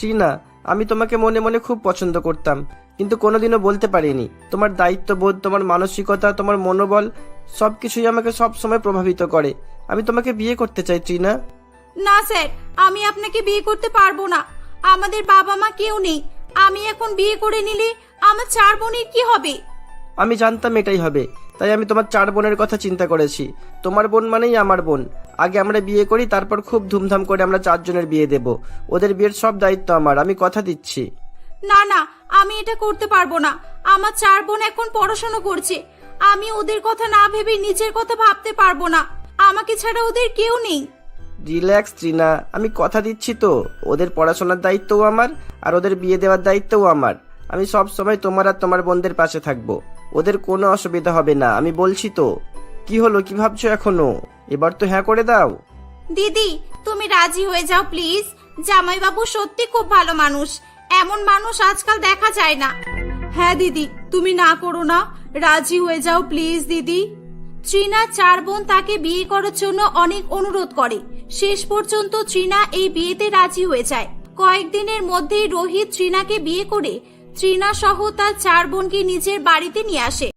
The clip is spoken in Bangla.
ট্রিনা, আমি তোমাকে মনে মনে খুব পছন্দ করতাম, কিন্তু কোনোদিনও বলতে পারিনি। তোমার দায়িত্ববোধ, তোমার মানসিকতা, তোমার মনোবল সবকিছুই আমাকে সব সময় প্রভাবিত করে। আমি তোমাকে বিয়ে করতে চাই ট্রিনা। না স্যার, আমি আপনাকে বিয়ে করতে পারবো না। আমাদের বাবা মা কেউ নেই। আমি এখন বিয়ে করে নিলে আমার 4 বোনের কি হবে? আমি জানতাম এটাই হবে, তাই আমি তোমার 4 বোনের কথা চিন্তা করেছি। তোমার বোন মানেই আমার বোন। আগে আমরা বিয়ে করি, তারপর খুব ধুমধাম করে আমরা 4 জনের বিয়ে দেব। ওদের বিয়ের সব দায়িত্ব আমার, আমি কথা দিচ্ছি। না না, আমি এটা করতে পারবো না। আমার 4 বোন এখন পড়াশোনা করছে। আমি ওদের কথা না ভেবে নিজের কথা ভাবতে পারবো না। আমাকে ছাড়া ওদের কেউ নেই। রিল্যাক্স ট্রিনা, আমি কথা দিচ্ছি তো। ওদের পড়াশোনার দায়িত্বও আমার, আর ওদের বিয়ে দেওয়ার দায়িত্বও আমার। আমি সব সময় তোমার আর তোমার বোনদের পাশে থাকবো। ওদের কোনো অসুবিধা হবে না, আমি বলছি তো। কি হলো, কি ভাবছো এখনো? এবার তো হ্যাঁ করে দাও। দিদি, তুমি রাজি হয়ে যাও প্লিজ। জামাইবাবু সত্যি খুব ভালো মানুষ। এমন মানুষ আজকাল দেখা যায় না। হ্যাঁ দিদি, তুমি না করো না, রাজি হয়ে যাও প্লিজ দিদি। ট্রিনা 4 বোন তাকে বিয়ে করার জন্য অনেক অনুরোধ করে। শেষ পর্যন্ত ট্রিনা এই বিয়েতে রাজি হয়ে যায়। কয়েকদিনের মধ্যেই রোহিত ট্রিনাকে বিয়ে করে ট্রিনা সহ তার 4 বোনকে নিজের বাড়িতে নিয়ে আসে।